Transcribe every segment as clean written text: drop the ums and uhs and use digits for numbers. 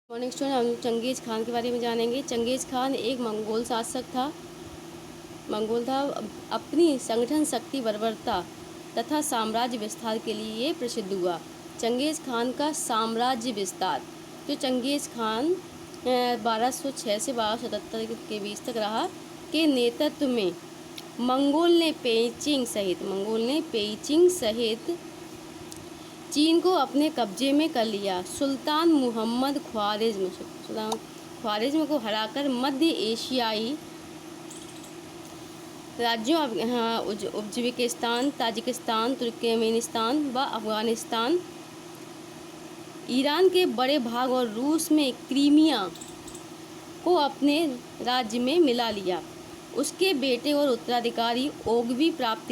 Morning student, हम चंगेज़ खान के बारे में जानेंगे। चंगेज़ खान एक मंगोल शासक था। अपनी संगठन शक्ति, बर्बरता तथा साम्राज्य विस्तार के लिए प्रसिद्ध हुआ। चंगेज़ खान का साम्राज्य विस्तार। जो चंगेज़ खान 1206 से 1277 के बीच तक रहा, के नेतृत्व में मंगोल ने पेइचिंग सहित चीन को अपने कब्जे में कर लिया। सुल्तान मुहम्मद ख्वारिज्म को हराकर मध्य एशियाई राज्यों उज्बेकिस्तान, ताजिकिस्तान, तुर्कमेनिस्तान व अफगानिस्तान, ईरान के बड़े भाग और रूस में क्रीमिया को अपने राज्य में मिला लिया। उसके बेटे और उत्तराधिकारी ओगवी प्राप्त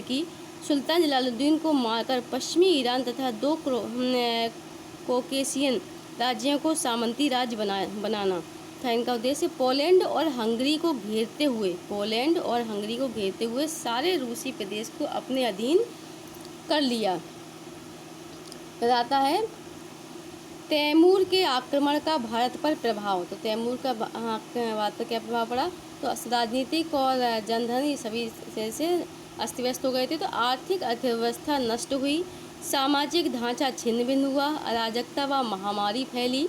की। सुल्तान जलालुद्दीन को मारकर पश्चिमी ईरान तथा दो कोकेशियन राज्यों को सामंती राज्य बनाना था इनका उद्देश्य। पोलैंड और हंगरी को घेरते हुए सारे रूसी प्रदेश को अपने अधीन कर लिया। बताता है तैमूर के आक्रमण का भारत पर प्रभाव। तो तैमूर का भारत पर क्या प्रभाव पड़ा? तो राजनीतिक और जनधन ये सभी से अस्त व्यस्त हो गए थे। तो आर्थिक अर्थव्यवस्था नष्ट हुई, सामाजिक ढांचा छिन्न भिन्न हुआ, अराजकता व महामारी फैली।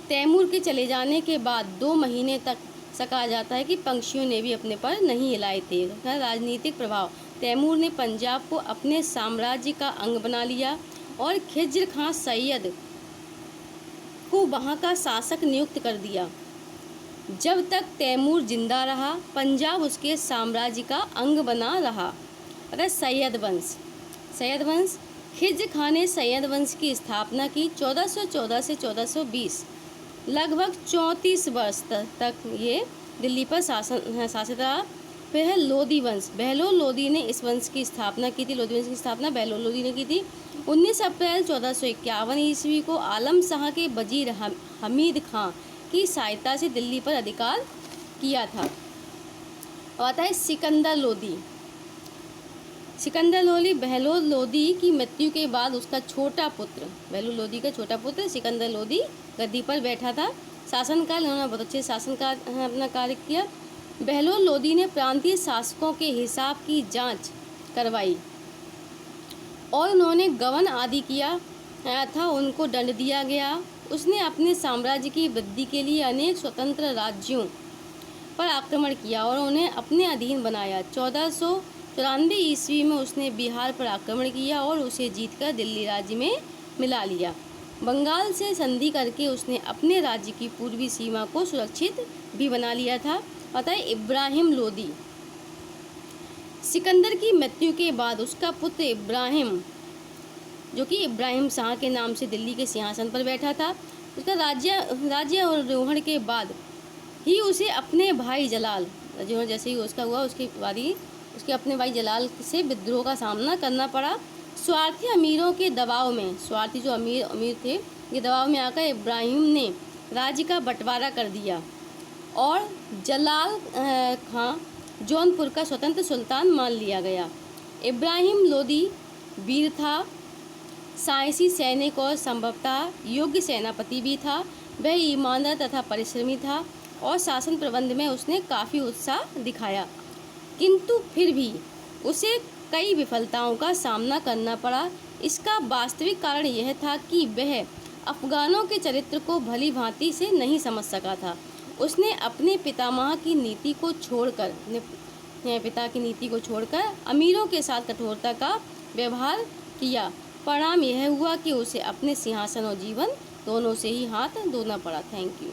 तैमूर के चले जाने के बाद 2 महीने तक कहा जाता है कि पंक्षियों ने भी अपने पर नहीं हिलाए थे। राजनीतिक प्रभाव। तैमूर ने पंजाब को अपने साम्राज्य का अंग बना लिया और खिज्र खां सैयद को वहाँ का शासक नियुक्त कर दिया। जब तक तैमूर जिंदा रहा, पंजाब उसके साम्राज्य का अंग बना रहा। अगर सैयद वंश, खिज्र खां ने सैयद वंश की स्थापना की 1414 से 1420। लगभग 34 वर्ष तक ये दिल्ली पर शासित रहा। फिर है लोदी वंश। बहलोल लोदी ने इस वंश की स्थापना की थी। लोदी वंश की स्थापना बहलोल लोदी ने की थी। 19 अप्रैल 1451 ईस्वी को आलम शाह के वजीर हमीद खां की सहायता से दिल्ली पर अधिकार किया था। और आता है सिकंदर लोदी। बहलोल लोदी की मृत्यु के बाद उसका छोटा पुत्र, बहलोल लोदी का छोटा पुत्र सिकंदर लोदी गद्दी पर बैठा था। शासनकाल इन्होंने बहुत अच्छे शासनकाल अपना कार्य किया। बहलोल लोदी ने प्रांतीय शासकों के हिसाब की जांच करवाई और उन्होंने गबन आदि किया था, उनको दंड दिया गया। उसने अपने साम्राज्य की वृद्धि के लिए अनेक स्वतंत्र राज्यों पर आक्रमण किया और उन्हें अपने अधीन बनाया। 1494 ईस्वी में उसने बिहार पर आक्रमण किया और उसे जीतकर दिल्ली राज्य में मिला लिया। बंगाल से संधि करके उसने अपने राज्य की पूर्वी सीमा को सुरक्षित भी बना लिया था। पता है इब्राहिम लोदी। सिकंदर की मृत्यु के बाद उसका पुत्र इब्राहिम, जो कि इब्राहिम शाह के नाम से दिल्ली के सिंहासन पर बैठा था, उसका राज्यारोहण के बाद ही उसे अपने भाई जलाल, जैसे ही उसका हुआ उसके बाद ही उसके अपने भाई जलाल से विद्रोह का सामना करना पड़ा। स्वार्थी अमीरों के दबाव में, स्वार्थी जो अमीर थे ये दबाव में आकर इब्राहिम ने राज्य का बंटवारा कर दिया और जलाल खां जौनपुर का स्वतंत्र सुल्तान मान लिया गया। इब्राहिम लोदी वीर था, साहसी सैनिक और संभवतः योग्य सेनापति भी था। वह ईमानदार तथा परिश्रमी था और शासन प्रबंध में उसने काफ़ी उत्साह दिखाया, किंतु फिर भी उसे कई विफलताओं का सामना करना पड़ा। इसका वास्तविक कारण यह था कि वह अफगानों के चरित्र को भली भांति से नहीं समझ सका था। उसने अपने पितामह की नीति को छोड़कर अमीरों के साथ कठोरता का व्यवहार किया। परिणाम यह हुआ कि उसे अपने सिंहासन और जीवन दोनों से ही हाथ धोना पड़ा। Thank you.